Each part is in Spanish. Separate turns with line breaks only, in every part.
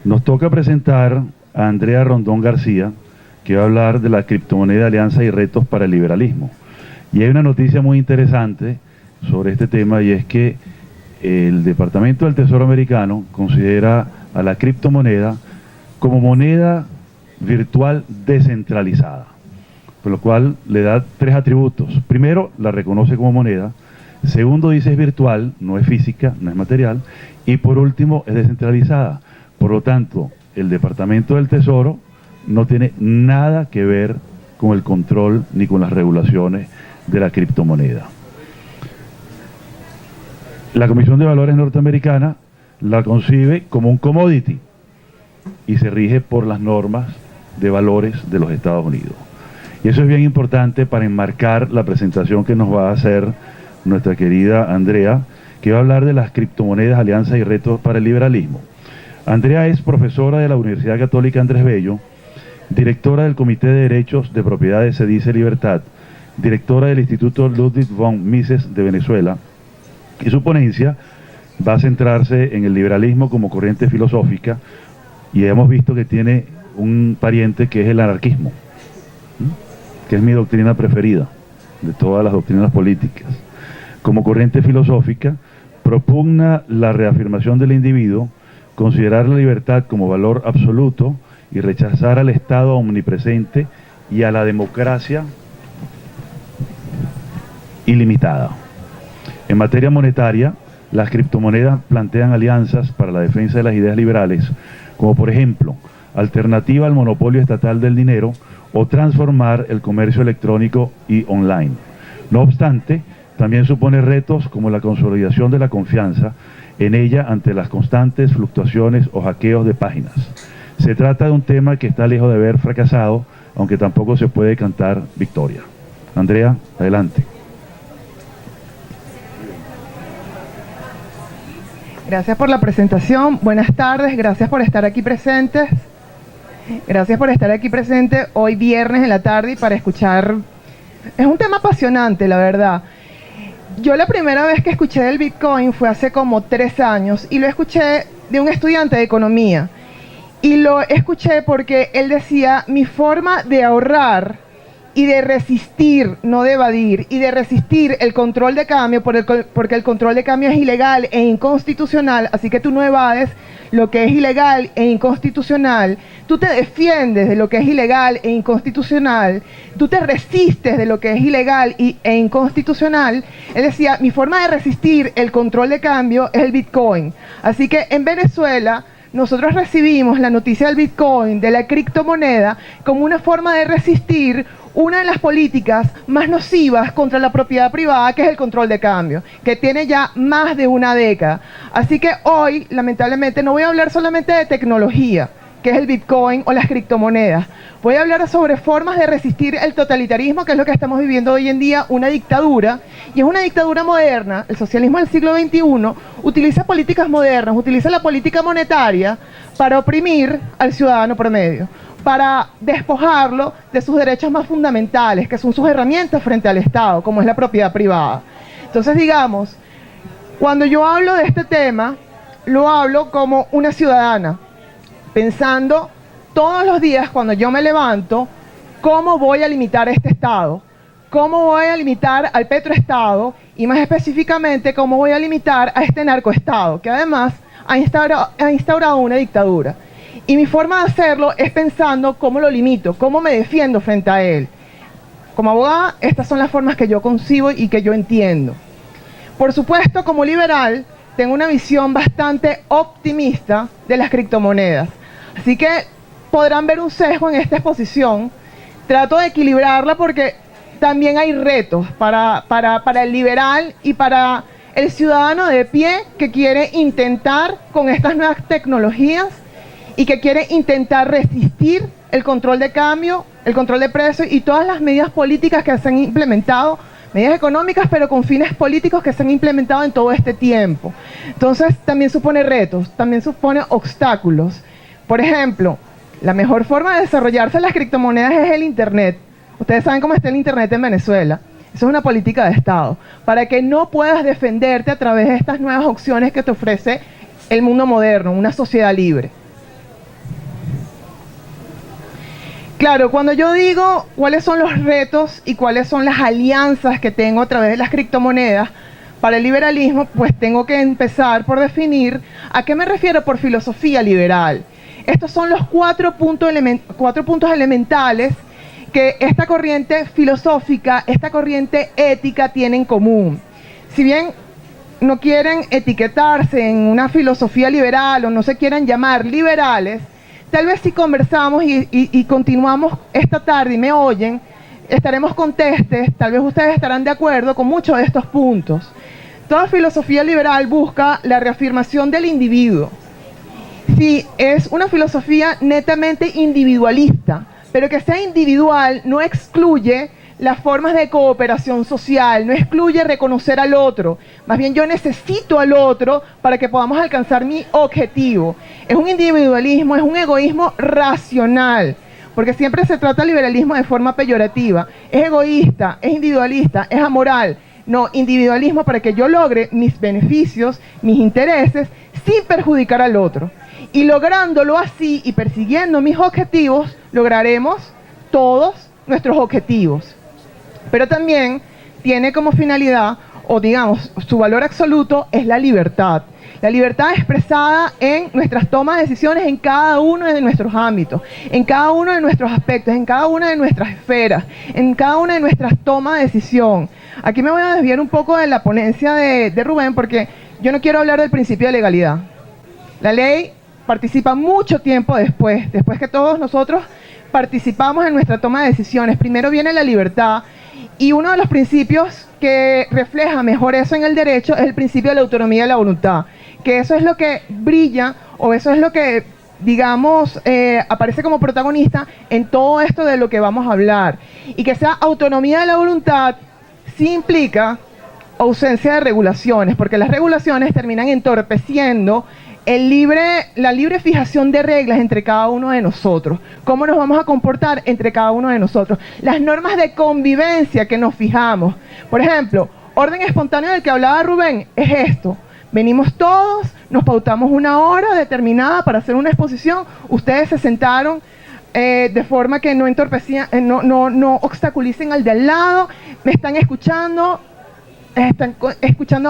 Nos toca presentar a Andrea Rondón García, que va a hablar de la criptomoneda, alianza y retos para el liberalismo. Y hay una noticia muy interesante sobre este tema, y es que el Departamento del Tesoro americano considera a la criptomoneda como moneda virtual descentralizada, por lo cual le da 3 atributos. Primero, la reconoce como moneda. Segundo, dice es virtual, no es física, no es material. Y por último, es descentralizada. Por lo tanto, el Departamento del Tesoro no tiene nada que ver con el control ni con las regulaciones de la criptomoneda. La Comisión de Valores norteamericana la concibe como un commodity y se rige por las normas de valores de los Estados Unidos. Y eso es bien importante para enmarcar la presentación que nos va a hacer nuestra querida Andrea, que va a hablar de las criptomonedas, alianzas y retos para el liberalismo. Andrea es profesora de la Universidad Católica Andrés Bello, directora del Comité de Derechos de Propiedad de Sedice Libertad, directora del Instituto Ludwig von Mises de Venezuela, y su ponencia va a centrarse en el liberalismo como corriente filosófica, y hemos visto que tiene un pariente que es el anarquismo, que es mi doctrina preferida de todas las doctrinas políticas. Como corriente filosófica, propugna la reafirmación del individuo, considerar la libertad como valor absoluto y rechazar al Estado omnipresente y a la democracia ilimitada. En materia monetaria, las criptomonedas plantean alianzas para la defensa de las ideas liberales, como por ejemplo, alternativa al monopolio estatal del dinero o transformar el comercio electrónico y online. No obstante, también supone retos como la consolidación de la confianza en ella ante las constantes fluctuaciones o hackeos de páginas. Se trata de un tema que está lejos de haber fracasado, aunque tampoco se puede cantar victoria. Andrea, adelante.
Gracias por la presentación. Buenas tardes, gracias por estar aquí presentes. Gracias por estar aquí presente hoy viernes en la tarde y para escuchar. Es un tema apasionante, la verdad. Yo la primera vez que escuché del Bitcoin fue hace como 3 años y lo escuché de un estudiante de economía. Y lo escuché porque él decía, mi forma de ahorrar y de resistir, no de evadir, y de resistir el control de cambio, porque el control de cambio es ilegal e inconstitucional, así que tú no evades lo que es ilegal e inconstitucional, tú te defiendes de lo que es ilegal e inconstitucional, tú te resistes de lo que es ilegal e inconstitucional. Él decía, mi forma de resistir el control de cambio es el Bitcoin. Así que en Venezuela nosotros recibimos la noticia del Bitcoin, de la criptomoneda, como una forma de resistir una de las políticas más nocivas contra la propiedad privada, que es el control de cambio, que tiene ya más de una década. Así que hoy, lamentablemente, no voy a hablar solamente de tecnología, que es el Bitcoin o las criptomonedas. Voy a hablar sobre formas de resistir el totalitarismo, que es lo que estamos viviendo hoy en día, una dictadura, y es una dictadura moderna. El socialismo del siglo XXI utiliza políticas modernas, utiliza la política monetaria para oprimir al ciudadano promedio, para despojarlo de sus derechos más fundamentales, que son sus herramientas frente al Estado, como es la propiedad privada. Entonces, digamos, cuando yo hablo de este tema, lo hablo como una ciudadana, pensando todos los días cuando yo me levanto, cómo voy a limitar este Estado, cómo voy a limitar al petroestado y más específicamente cómo voy a limitar a este narcoestado, que además ha instaurado una dictadura. Y mi forma de hacerlo es pensando cómo lo limito, cómo me defiendo frente a él. Como abogada, estas son las formas que yo concibo y que yo entiendo. Por supuesto, como liberal, tengo una visión bastante optimista de las criptomonedas. Así que podrán ver un sesgo en esta exposición. Trato de equilibrarla porque también hay retos para el liberal y para el ciudadano de pie que quiere intentar con estas nuevas tecnologías y que quiere intentar resistir el control de cambio, el control de precios y todas las medidas políticas que se han implementado, medidas económicas pero con fines políticos que se han implementado en todo este tiempo. Entonces también supone retos, también supone obstáculos. Por ejemplo, la mejor forma de desarrollarse las criptomonedas es el Internet. Ustedes saben cómo está el Internet en Venezuela. Eso es una política de Estado, para que no puedas defenderte a través de estas nuevas opciones que te ofrece el mundo moderno, una sociedad libre. Claro, cuando yo digo cuáles son los retos y cuáles son las alianzas que tengo a través de las criptomonedas para el liberalismo, pues tengo que empezar por definir a qué me refiero por filosofía liberal. Estos son los cuatro puntos elementales que esta corriente filosófica, esta corriente ética tiene en común. Si bien no quieren etiquetarse en una filosofía liberal o no se quieran llamar liberales, tal vez si conversamos y continuamos esta tarde y me oyen, estaremos contestes, tal vez ustedes estarán de acuerdo con muchos de estos puntos. Toda filosofía liberal busca la reafirmación del individuo. Si es una filosofía netamente individualista, pero que sea individual no excluye las formas de cooperación social, no excluye reconocer al otro. Más bien yo necesito al otro para que podamos alcanzar mi objetivo. Es un individualismo, es un egoísmo racional, porque siempre se trata el liberalismo de forma peyorativa. Es egoísta, es individualista, es amoral. No, individualismo para que yo logre mis beneficios, mis intereses, sin perjudicar al otro. Y lográndolo así y persiguiendo mis objetivos, lograremos todos nuestros objetivos. Pero también tiene como finalidad, o digamos, su valor absoluto es la libertad. La libertad expresada en nuestras tomas de decisiones en cada uno de nuestros ámbitos, en cada uno de nuestros aspectos, en cada una de nuestras esferas, en cada una de nuestras tomas de decisión. Aquí me voy a desviar un poco de la ponencia de Rubén porque yo no quiero hablar del principio de legalidad. La ley participa mucho tiempo después que todos nosotros participamos en nuestra toma de decisiones. Primero viene la libertad. Y uno de los principios que refleja mejor eso en el derecho es el principio de la autonomía de la voluntad, que eso es lo que brilla, o eso es lo que, digamos, aparece como protagonista en todo esto de lo que vamos a hablar. Y que sea autonomía de la voluntad sí implica ausencia de regulaciones, porque las regulaciones terminan entorpeciendo la libre fijación de reglas entre cada uno de nosotros. ¿Cómo nos vamos a comportar entre cada uno de nosotros? Las normas de convivencia que nos fijamos. Por ejemplo, orden espontáneo del que hablaba Rubén es esto. Venimos todos, nos pautamos una hora determinada para hacer una exposición. Ustedes se sentaron de forma que no entorpecían, no obstaculicen al de al lado. Me están escuchando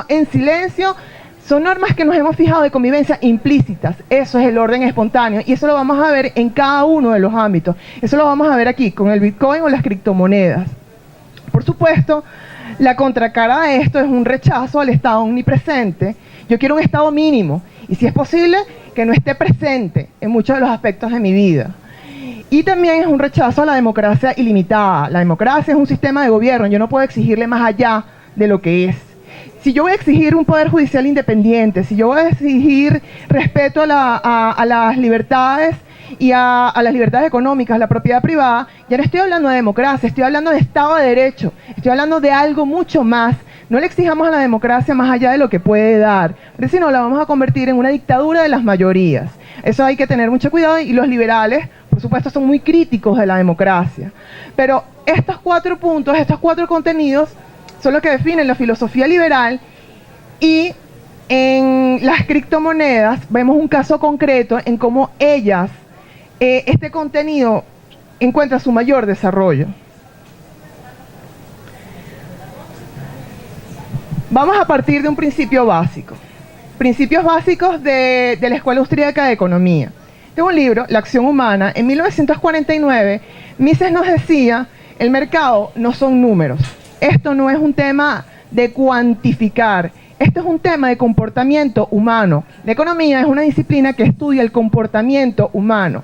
en silencio. Son normas que nos hemos fijado de convivencia implícitas. Eso es el orden espontáneo y eso lo vamos a ver en cada uno de los ámbitos. Eso lo vamos a ver aquí con el Bitcoin o las criptomonedas. Por supuesto, la contracara de esto es un rechazo al Estado omnipresente. Yo quiero un Estado mínimo y si es posible que no esté presente en muchos de los aspectos de mi vida. Y también es un rechazo a la democracia ilimitada. La democracia es un sistema de gobierno. Yo no puedo exigirle más allá de lo que es. Si yo voy a exigir un poder judicial independiente, si yo voy a exigir respeto a las libertades y a las libertades económicas, a la propiedad privada, ya no estoy hablando de democracia, estoy hablando de Estado de Derecho, estoy hablando de algo mucho más. No le exijamos a la democracia más allá de lo que puede dar, porque si no la vamos a convertir en una dictadura de las mayorías. Eso hay que tener mucho cuidado y los liberales, por supuesto, son muy críticos de la democracia. Pero estos 4 puntos, estos 4 contenidos, son los que definen la filosofía liberal y en las criptomonedas vemos un caso concreto en cómo ellas, este contenido encuentra su mayor desarrollo. Vamos a partir de un principio básico. Principios básicos de la Escuela Austríaca de Economía. Tengo un libro, La acción humana. En 1949, Mises nos decía, el mercado no son números. Esto no es un tema de cuantificar, esto es un tema de comportamiento humano. La economía es una disciplina que estudia el comportamiento humano.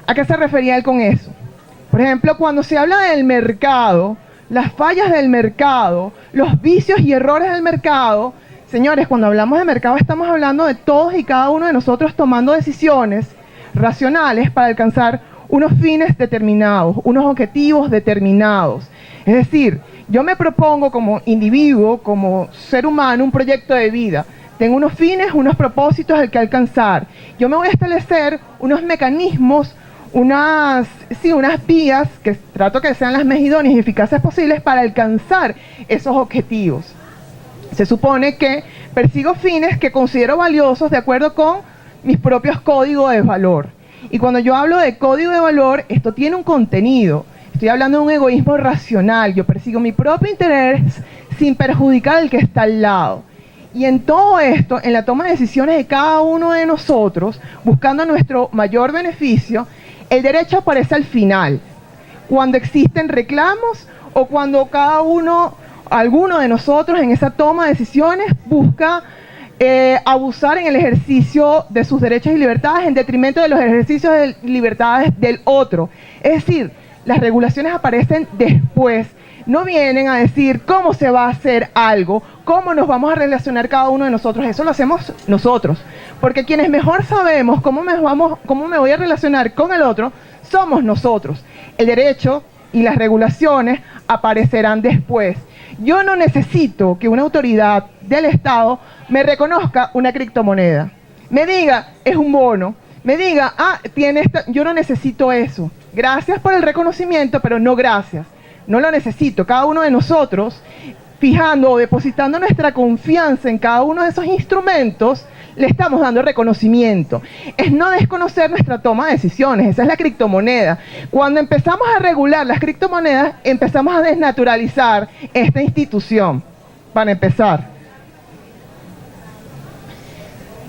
¿A qué se refería él con eso? Por ejemplo, cuando se habla del mercado, las fallas del mercado, los vicios y errores del mercado, señores, cuando hablamos de mercado estamos hablando de todos y cada uno de nosotros tomando decisiones racionales para alcanzar unos fines determinados, unos objetivos determinados. Es decir, yo me propongo como individuo, como ser humano, un proyecto de vida. Tengo unos fines, unos propósitos al que alcanzar. Yo me voy a establecer unos mecanismos, unas vías que trato que sean las más idóneas y eficaces posibles para alcanzar esos objetivos. Se supone que persigo fines que considero valiosos de acuerdo con mis propios códigos de valor. Y cuando yo hablo de código de valor, esto tiene un contenido. Estoy hablando de un egoísmo racional. Yo persigo mi propio interés sin perjudicar al que está al lado. Y en todo esto, en la toma de decisiones de cada uno de nosotros, buscando nuestro mayor beneficio, el derecho aparece al final, cuando existen reclamos o cuando alguno de nosotros en esa toma de decisiones busca abusar en el ejercicio de sus derechos y libertades en detrimento de los ejercicios de libertades del otro. Es decir, las regulaciones aparecen después. No vienen a decir cómo se va a hacer algo, cómo nos vamos a relacionar cada uno de nosotros. Eso lo hacemos nosotros. Porque quienes mejor sabemos cómo me voy a relacionar con el otro, somos nosotros. El derecho y las regulaciones aparecerán después. Yo no necesito que una autoridad del Estado me reconozca una criptomoneda. Me diga, es un bono. Me diga, yo no necesito eso. Gracias por el reconocimiento, pero no gracias. No lo necesito. Cada uno de nosotros, fijando o depositando nuestra confianza en cada uno de esos instrumentos, le estamos dando reconocimiento. Es no desconocer nuestra toma de decisiones. Esa es la criptomoneda. Cuando empezamos a regular las criptomonedas, empezamos a desnaturalizar esta institución. Para empezar.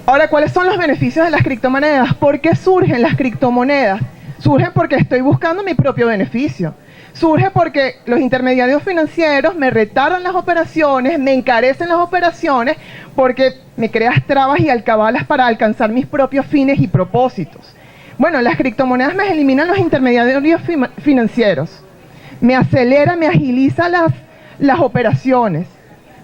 Ahora, ¿cuáles son los beneficios de las criptomonedas? ¿Por qué surgen las criptomonedas? Surgen porque estoy buscando mi propio beneficio. Surge porque los intermediarios financieros me retardan las operaciones, me encarecen las operaciones, porque me creas trabas y alcabalas para alcanzar mis propios fines y propósitos. Bueno, las criptomonedas me eliminan los intermediarios financieros, me acelera, me agiliza las operaciones,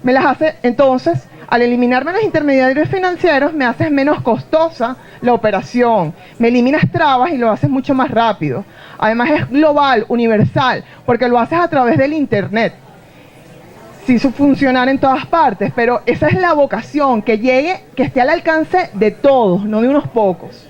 me las hace, entonces, al eliminarme los intermediarios financieros, me haces menos costosa la operación, me eliminas trabas y lo haces mucho más rápido. Además es global, universal, porque lo haces a través del internet. Sí, funcionar en todas partes, pero esa es la vocación, que llegue, que esté al alcance de todos, no de unos pocos.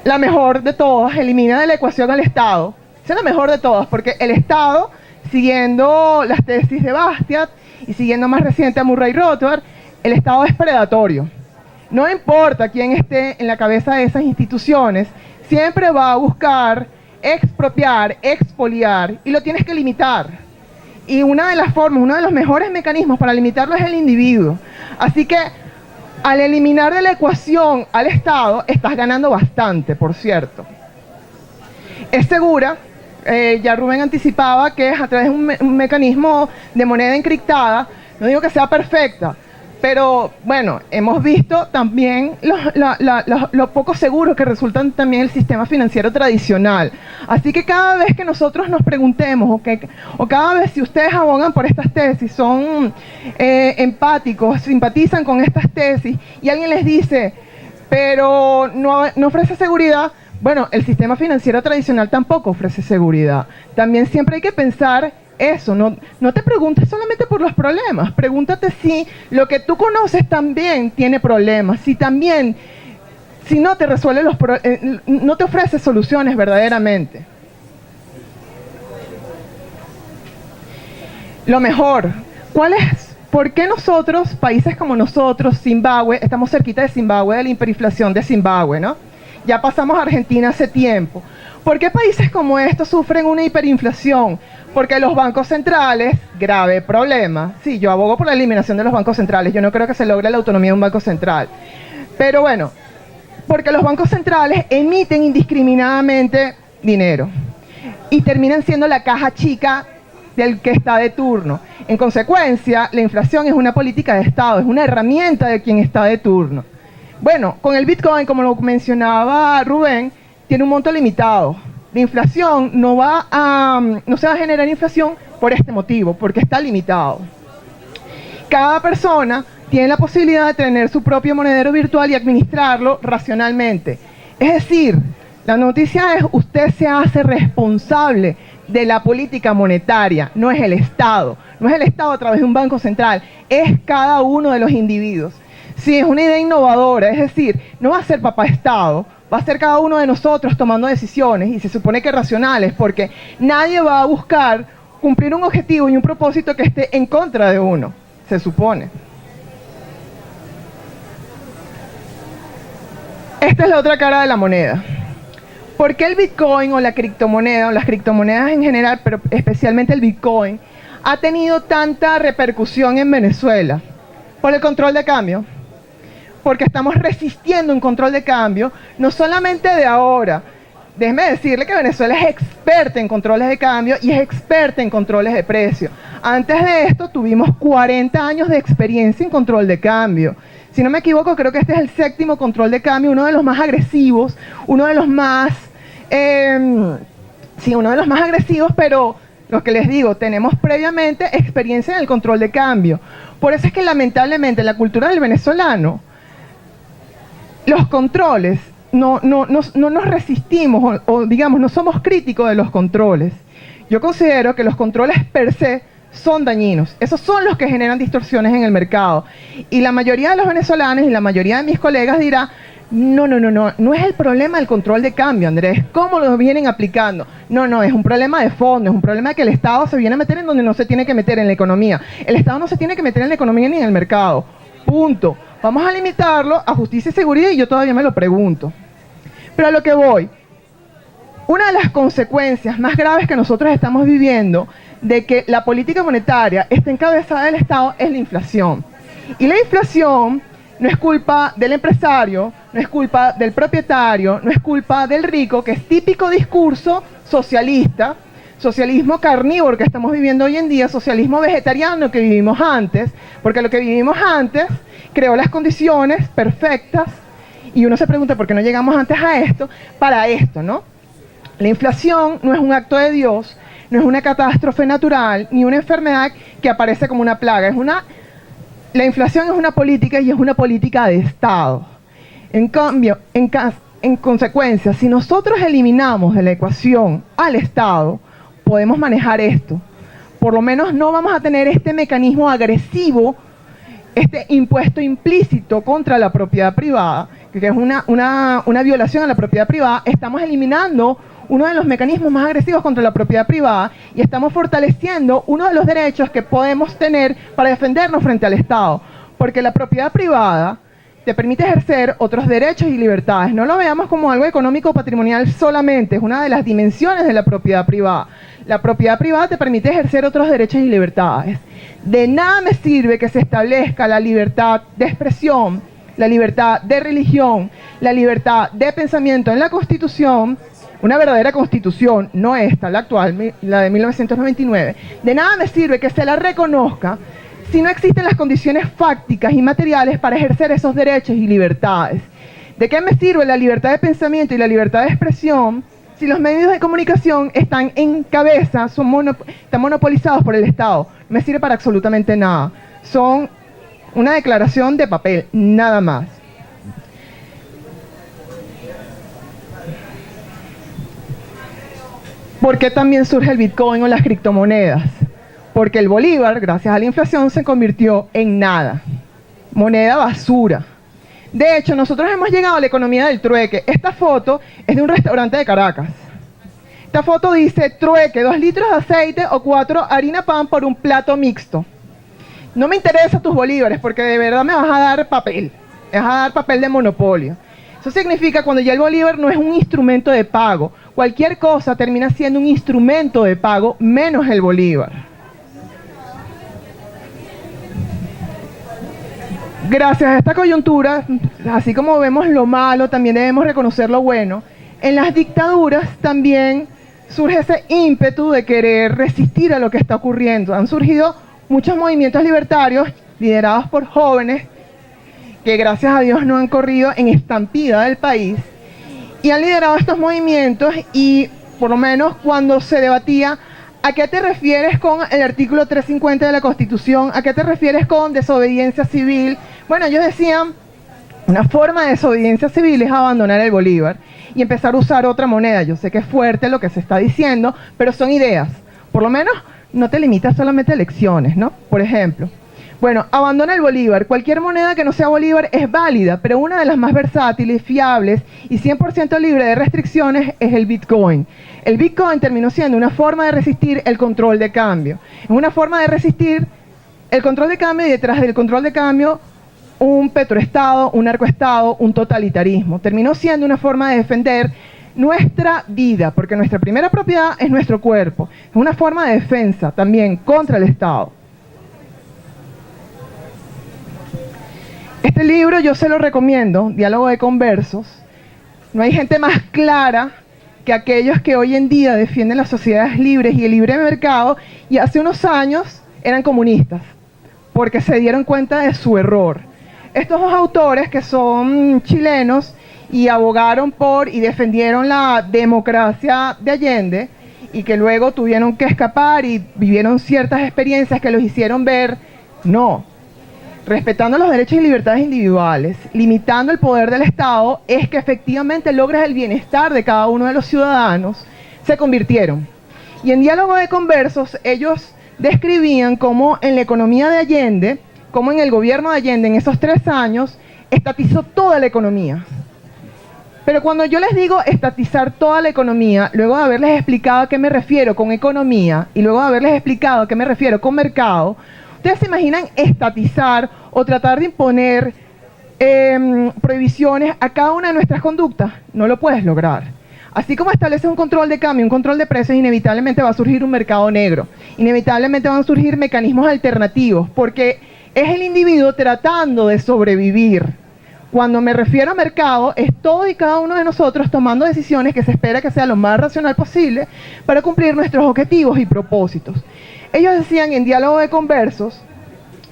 La mejor de todas, elimina de la ecuación al Estado. Esa es la mejor de todas, porque el Estado, siguiendo las tesis de Bastiat y siguiendo más reciente a Murray Rothbard, el Estado es predatorio. No importa quién esté en la cabeza de esas instituciones, siempre va a buscar expropiar, expoliar, y lo tienes que limitar. Y una de las formas, uno de los mejores mecanismos para limitarlo es el individuo. Así que, al eliminar de la ecuación al Estado, estás ganando bastante, por cierto. Es segura, ya Rubén anticipaba que es a través de un mecanismo de moneda encriptada. No digo que sea perfecta, pero bueno, hemos visto también lo poco seguro que resultan también el sistema financiero tradicional. Así que cada vez que nosotros nos preguntemos, o cada vez si ustedes abogan por estas tesis, son empáticos, simpatizan con estas tesis, y alguien les dice, pero no ofrece seguridad, bueno, el sistema financiero tradicional tampoco ofrece seguridad. También siempre hay que pensar eso, no te preguntes solamente por los problemas, pregúntate si lo que tú conoces también tiene problemas, si no te resuelve no te ofrece soluciones verdaderamente. Lo mejor, ¿por qué nosotros, países como nosotros, Zimbabue, estamos cerquita de Zimbabue, de la hiperinflación de Zimbabue, ¿no? Ya pasamos a Argentina hace tiempo. ¿Por qué países como estos sufren una hiperinflación? Porque los bancos centrales, grave problema. Sí, yo abogo por la eliminación de los bancos centrales. Yo no creo que se logre la autonomía de un banco central. Pero bueno, porque los bancos centrales emiten indiscriminadamente dinero y terminan siendo la caja chica del que está de turno. En consecuencia, la inflación es una política de Estado, es una herramienta de quien está de turno. Bueno, con el Bitcoin, como lo mencionaba Rubén, tiene un monto limitado. La inflación no se va a generar inflación por este motivo, porque está limitado. Cada persona tiene la posibilidad de tener su propio monedero virtual y administrarlo racionalmente. Es decir, la noticia es, usted se hace responsable de la política monetaria, no es el Estado. No es el Estado a través de un banco central, es cada uno de los individuos. Sí, es una idea innovadora, es decir, no va a ser papá Estado, va a ser cada uno de nosotros tomando decisiones, y se supone que racionales, porque nadie va a buscar cumplir un objetivo y un propósito que esté en contra de uno, se supone. Esta es la otra cara de la moneda. ¿Por qué el Bitcoin o la criptomoneda, o las criptomonedas en general, pero especialmente el Bitcoin, ha tenido tanta repercusión en Venezuela? Por el control de cambio. Porque estamos resistiendo un control de cambio, no solamente de ahora. Déjeme decirle que Venezuela es experta en controles de cambio y es experta en controles de precio. Antes de esto tuvimos 40 años de experiencia en control de cambio. Si no me equivoco, creo que este es el 7º control de cambio, uno de los más agresivos, uno de los más agresivos, pero lo que les digo, tenemos previamente experiencia en el control de cambio. Por eso es que lamentablemente la cultura del venezolano, los controles, no nos resistimos o digamos, no somos críticos de los controles. Yo considero que los controles per se son dañinos. Esos son los que generan distorsiones en el mercado. Y la mayoría de los venezolanos y la mayoría de mis colegas dirá, no es el problema del control de cambio, Andrés, ¿cómo lo vienen aplicando? No, es un problema de fondo, es un problema de que el Estado se viene a meter en donde no se tiene que meter, en la economía. El Estado no se tiene que meter en la economía ni en el mercado. Punto. Vamos a limitarlo a justicia y seguridad y yo todavía me lo pregunto. Pero a lo que voy, una de las consecuencias más graves que nosotros estamos viviendo de que la política monetaria esté encabezada del Estado es la inflación. Y la inflación no es culpa del empresario, no es culpa del propietario, no es culpa del rico, que es típico discurso socialista, socialismo carnívoro que estamos viviendo hoy en día, socialismo vegetariano que vivimos antes, porque lo que vivimos antes creó las condiciones perfectas y uno se pregunta por qué no llegamos antes a esto, para esto, ¿no? La inflación no es un acto de Dios, no es una catástrofe natural, ni una enfermedad que aparece como una plaga, la inflación es una política y es una política de Estado. En cambio, en consecuencia, si nosotros eliminamos de la ecuación al Estado, podemos manejar esto. Por lo menos no vamos a tener este mecanismo agresivo, este impuesto implícito contra la propiedad privada, que es una violación a la propiedad privada. Estamos eliminando uno de los mecanismos más agresivos contra la propiedad privada y estamos fortaleciendo uno de los derechos que podemos tener para defendernos frente al Estado. Porque la propiedad privada te permite ejercer otros derechos y libertades. No lo veamos como algo económico o patrimonial solamente, es una de las dimensiones de la propiedad privada. La propiedad privada te permite ejercer otros derechos y libertades. De nada me sirve que se establezca la libertad de expresión, la libertad de religión, la libertad de pensamiento en la Constitución, una verdadera Constitución, no esta, la actual, la de 1999. De nada me sirve que se la reconozca si no existen las condiciones fácticas y materiales para ejercer esos derechos y libertades. ¿De qué me sirve la libertad de pensamiento y la libertad de expresión si los medios de comunicación están en cabeza, están monopolizados por el Estado? No me sirve para absolutamente nada. Son una declaración de papel, nada más. ¿Por qué también surge el Bitcoin o las criptomonedas? Porque el bolívar, gracias a la inflación, se convirtió en nada. Moneda basura. De hecho, nosotros hemos llegado a la economía del trueque. Esta foto es de un restaurante de Caracas. Esta foto dice, trueque, 2 litros de aceite o 4 harina pan por un plato mixto. No me interesan tus bolívares porque de verdad me vas a dar papel. Me vas a dar papel de monopolio. Eso significa cuando ya el bolívar no es un instrumento de pago. Cualquier cosa termina siendo un instrumento de pago, menos el bolívar. Gracias a esta coyuntura, así como vemos lo malo, también debemos reconocer lo bueno. En las dictaduras también surge ese ímpetu de querer resistir a lo que está ocurriendo. Han surgido muchos movimientos libertarios liderados por jóvenes que gracias a Dios no han corrido en estampida del país y han liderado estos movimientos y por lo menos cuando se debatía ¿a qué te refieres con el artículo 350 de la Constitución? ¿A qué te refieres con desobediencia civil? Bueno, ellos decían, una forma de desobediencia civil es abandonar el bolívar y empezar a usar otra moneda. Yo sé que es fuerte lo que se está diciendo, pero son ideas. Por lo menos no te limitas solamente a elecciones, ¿no? Por ejemplo, bueno, abandona el bolívar. Cualquier moneda que no sea bolívar es válida, pero una de las más versátiles, fiables y 100% libre de restricciones es el Bitcoin. El Bitcoin terminó siendo una forma de resistir el control de cambio. Es una forma de resistir el control de cambio y detrás del control de cambio un petroestado, un narcoestado, un totalitarismo. Terminó siendo una forma de defender nuestra vida, porque nuestra primera propiedad es nuestro cuerpo. Es una forma de defensa también contra el Estado. Este libro yo se lo recomiendo, Diálogo de Conversos. No hay gente más clara que aquellos que hoy en día defienden las sociedades libres y el libre mercado, y hace unos años eran comunistas, porque se dieron cuenta de su error. Estos dos autores, que son chilenos y abogaron por y defendieron la democracia de Allende, y que luego tuvieron que escapar y vivieron ciertas experiencias que los hicieron ver, no, respetando los derechos y libertades individuales, limitando el poder del Estado, es que efectivamente logras el bienestar de cada uno de los ciudadanos, se convirtieron. Y en Diálogo de Conversos, ellos describían cómo en la economía de Allende, cómo en el gobierno de Allende en esos 3 años, estatizó toda la economía. Pero cuando yo les digo estatizar toda la economía, luego de haberles explicado a qué me refiero con economía, y luego de haberles explicado a qué me refiero con mercado, ¿ustedes se imaginan estatizar o tratar de imponer prohibiciones a cada una de nuestras conductas? No lo puedes lograr. Así como estableces un control de cambio, un control de precios, inevitablemente va a surgir un mercado negro. Inevitablemente van a surgir mecanismos alternativos, porque es el individuo tratando de sobrevivir. Cuando me refiero a mercado, es todo y cada uno de nosotros tomando decisiones que se espera que sea lo más racional posible para cumplir nuestros objetivos y propósitos. Ellos decían en Diálogo de Conversos,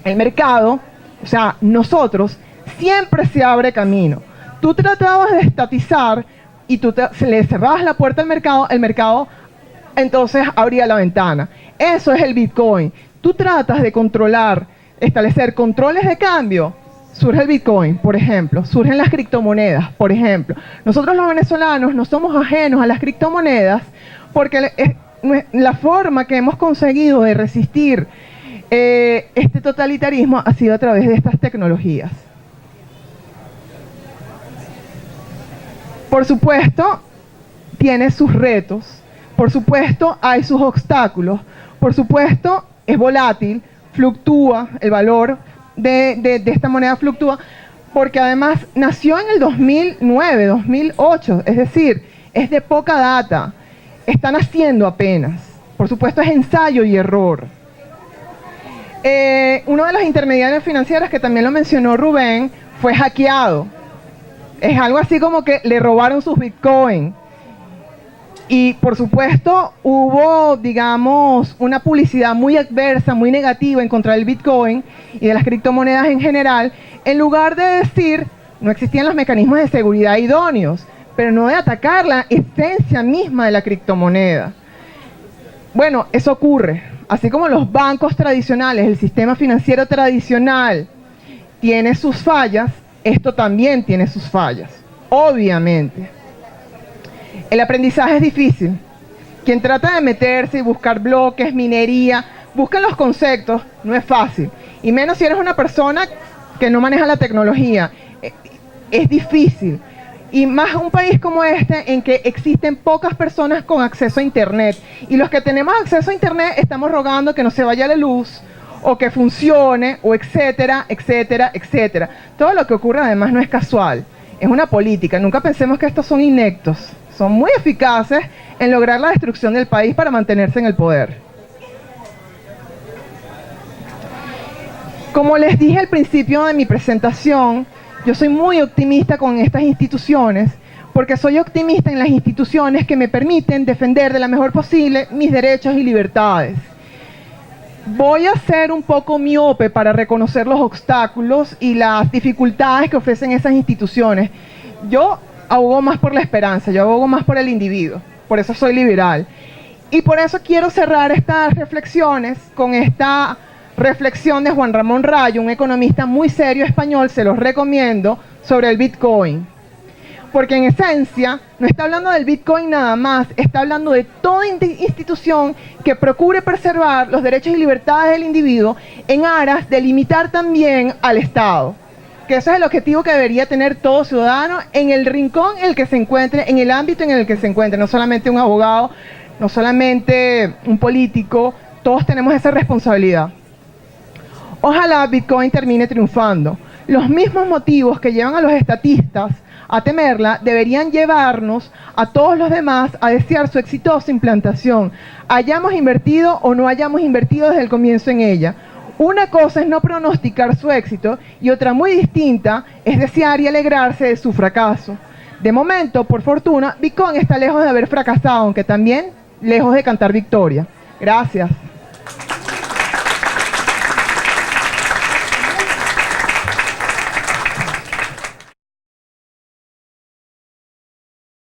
el mercado, o sea, nosotros, siempre se abre camino. Tú tratabas de estatizar y le cerrabas la puerta al mercado, el mercado entonces abría la ventana. Eso es el Bitcoin. Tú tratas de controlar, establecer controles de cambio, surge el Bitcoin, por ejemplo, surgen las criptomonedas, por ejemplo. Nosotros los venezolanos no somos ajenos a las criptomonedas porque la forma que hemos conseguido de resistir este totalitarismo ha sido a través de estas tecnologías. Por supuesto, tiene sus retos, por supuesto, hay sus obstáculos, por supuesto, es volátil, fluctúa, el valor de esta moneda fluctúa, porque además nació en el 2009, 2008, es decir, es de poca data, está naciendo apenas. Por supuesto, es ensayo y error. Uno de los intermediarios financieros, que también lo mencionó Rubén, fue hackeado. Es algo así como que le robaron sus Bitcoin. Y por supuesto hubo, digamos, una publicidad muy adversa, muy negativa en contra del Bitcoin y de las criptomonedas en general, en lugar de decir, no existían los mecanismos de seguridad idóneos, pero no de atacar la esencia misma de la criptomoneda. Bueno, eso ocurre. Así como los bancos tradicionales, el sistema financiero tradicional tiene sus fallas, esto también tiene sus fallas, obviamente. El aprendizaje es difícil. Quien trata de meterse y buscar bloques, minería, busca los conceptos, no es fácil. Y menos si eres una persona que no maneja la tecnología. Es difícil. Y más un país como este, en que existen pocas personas con acceso a Internet. Y los que tenemos acceso a Internet estamos rogando que no se vaya la luz, o que funcione, o etcétera, etcétera, etcétera. Todo lo que ocurre además no es casual. Es una política. Nunca pensemos que estos son ineptos. Son muy eficaces en lograr la destrucción del país para mantenerse en el poder. Como les dije al principio de mi presentación, yo soy muy optimista con estas instituciones, porque soy optimista en las instituciones que me permiten defender de la mejor posible mis derechos y libertades. Voy a ser un poco miope para reconocer los obstáculos y las dificultades que ofrecen esas instituciones. Yo abogo más por la esperanza, yo abogo más por el individuo, por eso soy liberal. Y por eso quiero cerrar estas reflexiones con esta reflexión de Juan Ramón Rayo, un economista muy serio español, se los recomiendo, sobre el Bitcoin. Porque en esencia no está hablando del Bitcoin nada más, está hablando de toda institución que procure preservar los derechos y libertades del individuo en aras de limitar también al Estado. Que ese es el objetivo que debería tener todo ciudadano en el rincón en el que se encuentre, en el ámbito en el que se encuentre, no solamente un abogado, no solamente un político, todos tenemos esa responsabilidad. Ojalá Bitcoin termine triunfando. Los mismos motivos que llevan a los estatistas a temerla deberían llevarnos a todos los demás a desear su exitosa implantación, hayamos invertido o no hayamos invertido desde el comienzo en ella. Una cosa es no pronosticar su éxito y otra muy distinta es desear y alegrarse de su fracaso. De momento, por fortuna, Bitcoin está lejos de haber fracasado, aunque también lejos de cantar victoria. Gracias.